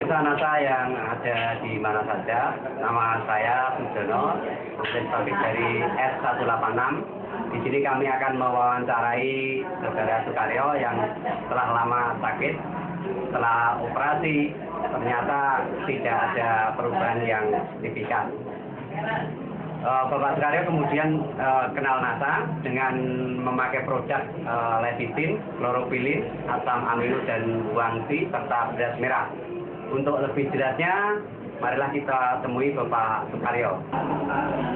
Nasa yang ada di mana saja, nama saya Sujono, Statistik dari S186. Di sini kami akan mewawancarai Saudara Sukaryo yang telah lama sakit. Setelah operasi, ternyata tidak ada perubahan yang signifikan. Bapak Sukaryo kemudian kenal NASA dengan memakai produk lecithin, chloroquine, asam amino dan wangsi serta beras merah. Untuk lebih jelasnya, marilah kita temui Bapak Sukaryo.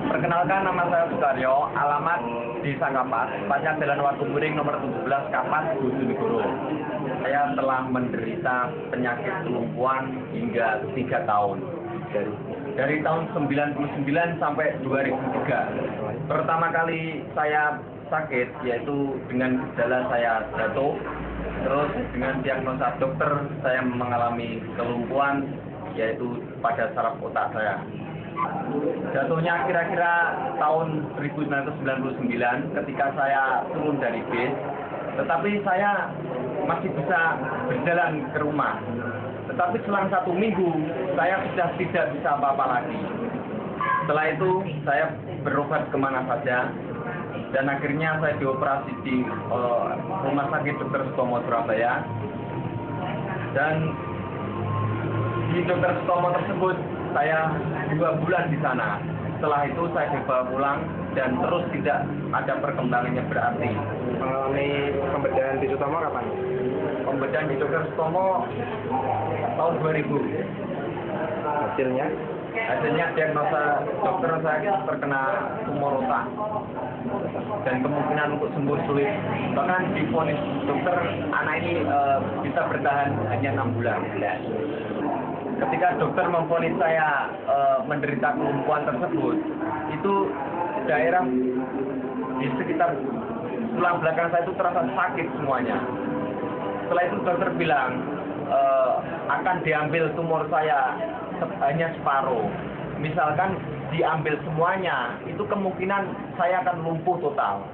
Perkenalkan, nama saya Sukaryo, alamat di Sangkapas, tepatnya Jalan Watuguring nomor 17 Kapas, Bojonegoro. Saya telah menderita penyakit kelumpuhan hingga 3 tahun. Dari tahun 99 sampai 2003. Pertama kali saya sakit yaitu dengan gejala saya jatuh. Terus dengan diagnosa dokter saya mengalami kelumpuhan yaitu pada saraf otak saya. Jatuhnya kira-kira tahun 1999 ketika saya turun dari bis, tetapi saya masih bisa berjalan ke rumah. Tetapi selang 1 minggu saya sudah tidak bisa apa-apa lagi. Setelah itu saya berobat kemana saja. Dan akhirnya saya dioperasi di Rumah Sakit Dr. Sutomo Surabaya. Dan di Dr. Sutomo tersebut saya 2 bulan di sana. Setelah itu saya dibawa pulang dan terus tidak ada perkembangannya berarti. Mengalami pembedahan di Sutomo kapan? Pembedahan di Dr. Sutomo tahun 2000. Hasilnya diagnosa dokter saya terkena tumor otak dan kemungkinan untuk sembuh sulit. Bahkan divonis dokter anak ini bisa bertahan hanya 6 bulan. Ketika dokter memvonis saya menderita kelumpuhan tersebut, itu daerah di sekitar tulang belakang saya itu terasa sakit semuanya. Setelah itu dokter bilang akan diambil tumor saya hanya separuh. Misalkan diambil semuanya, itu kemungkinan saya akan lumpuh total.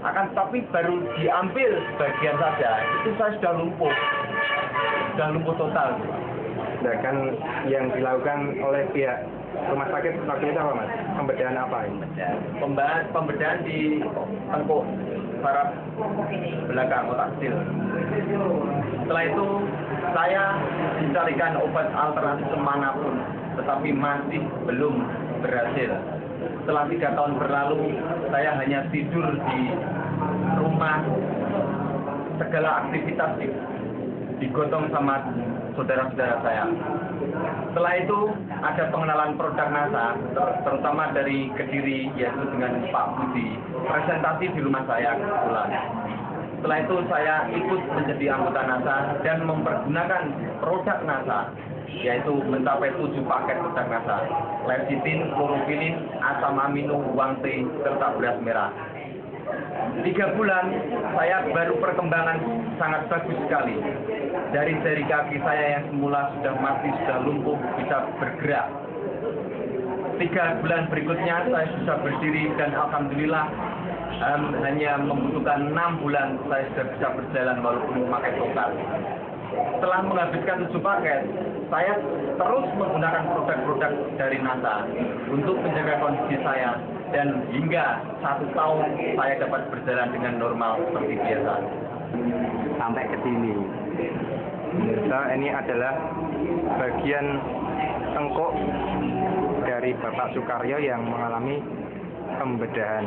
Tapi baru diambil sebagian saja, itu saya sudah lumpuh total. Nah, kan yang dilakukan oleh pihak rumah sakit waktu itu apa, Mas? Pembedahan apa ini? Pembedahan di tengkuk saraf belakang otak kecil. Setelah itu saya mencarikan obat alternatif kemanapun, tetapi masih belum berhasil. Setelah 3 tahun berlalu, saya hanya tidur di rumah, segala aktivitas digotong sama saudara-saudara saya. Setelah itu ada pengenalan produk NASA, terutama dari Kediri, yaitu dengan Pak Budi, presentasi di rumah saya kebetulan. Setelah itu saya ikut menjadi anggota NASA dan mempergunakan produk NASA, yaitu mencapai 7 paket produk NASA, lecithin, chloroquine, asam amino, wangsi, serta beras merah. 3 bulan saya baru perkembangan sangat bagus sekali. Dari jari kaki saya yang semula sudah mati, sudah lumpuh, bisa bergerak. 3 bulan berikutnya saya sudah berdiri dan alhamdulillah hanya membutuhkan 6 bulan saya sudah bisa berjalan walaupun memakai tongkat. Setelah menghabiskan 7 paket, saya terus menggunakan produk-produk dari NASA untuk menjaga kondisi saya dan hingga 1 tahun saya dapat berjalan dengan normal seperti biasa. Sampai ke sini. Nah, ini adalah bagian tengkuk dari Bapak Sukaryo yang mengalami pembedahan,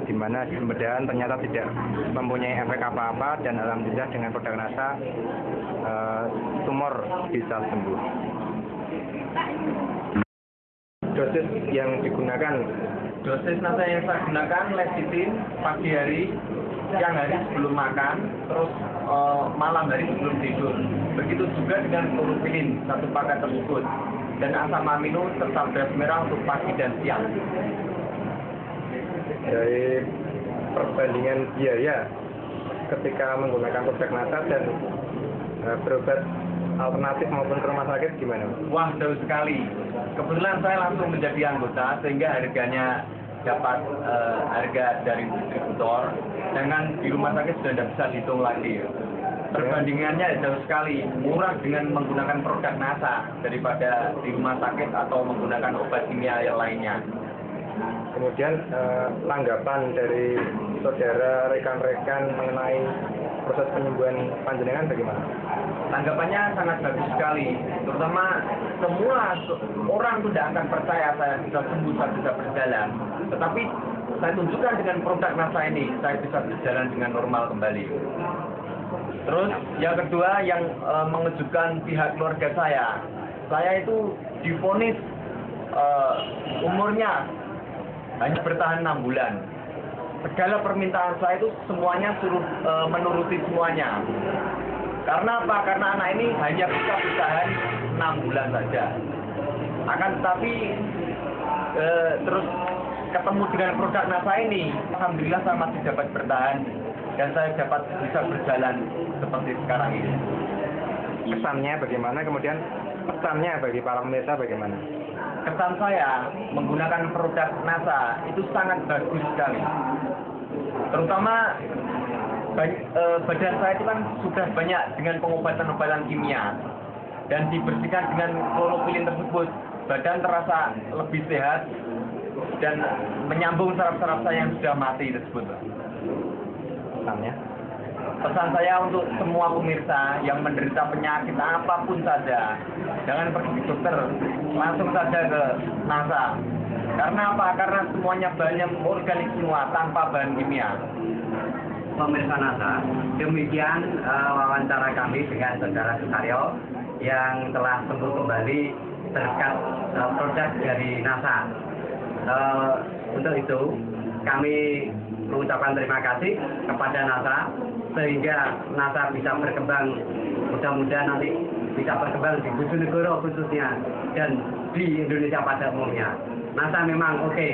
di mana pembedahan ternyata tidak mempunyai efek apa-apa dan alhamdulillah dengan produk NASA tumor bisa sembuh. Dosis yang digunakan? Dosis NASA yang saya gunakan lecithin pagi hari, siang hari sebelum makan, terus malam hari sebelum tidur. Begitu juga dengan chloroquine 1 paket tersebut dan asam amino serta beras merah untuk pagi dan siang. Dari perbandingan biaya ketika menggunakan produk NASA dan berobat alternatif maupun ke rumah sakit gimana? Wah, jauh sekali. Kebetulan saya langsung menjadi anggota sehingga harganya dapat harga dari distributor, dengan di rumah sakit sudah tidak bisa dihitung lagi. Perbandingannya jauh sekali, murah dengan menggunakan produk NASA daripada di rumah sakit atau menggunakan obat kimia yang lainnya. Kemudian tanggapan dari saudara rekan-rekan mengenai proses penyembuhan panjenengan bagaimana? Tanggapannya sangat bagus sekali, terutama semua orang tidak akan percaya saya bisa sembuh, saya bisa berjalan. Tetapi saya tunjukkan dengan produk NASA ini, saya bisa berjalan dengan normal kembali. Terus yang kedua yang mengejutkan pihak keluarga saya itu divonis umurnya hanya bertahan 6 bulan. Segala permintaan saya itu semuanya suruh menuruti semuanya. Karena apa? Karena anak ini hanya bisa bertahan 6 bulan saja. Akan tetapi terus ketemu dengan produk NASA ini, alhamdulillah saya masih dapat bertahan dan saya dapat bisa berjalan seperti sekarang ini. Kesannya bagaimana? Kemudian pesannya bagi para pemirsa bagaimana? Kesan saya menggunakan produk NASA itu sangat bagus sekali. Terutama badan saya itu kan sudah banyak dengan pengobatan-obatan kimia dan dibersihkan dengan klorofilin tersebut, badan terasa lebih sehat dan menyambung saraf-saraf saya yang sudah mati tersebut. Pesannya? Pesan saya untuk semua pemirsa yang menderita penyakit apapun saja, jangan pergi ke dokter, langsung saja ke NASA. Karena apa? Karena semuanya bahannya organik semua, tanpa bahan kimia. Pemirsa NASA, demikian wawancara kami dengan Saudara Sukaryo yang telah sembuh kembali berkat produk dari NASA. Untuk itu, kami mengucapkan terima kasih kepada NASA sehingga NASA bisa berkembang, mudah-mudahan nanti bisa berkembang di Bojonegoro khususnya dan di Indonesia pada umumnya. NASA memang oke.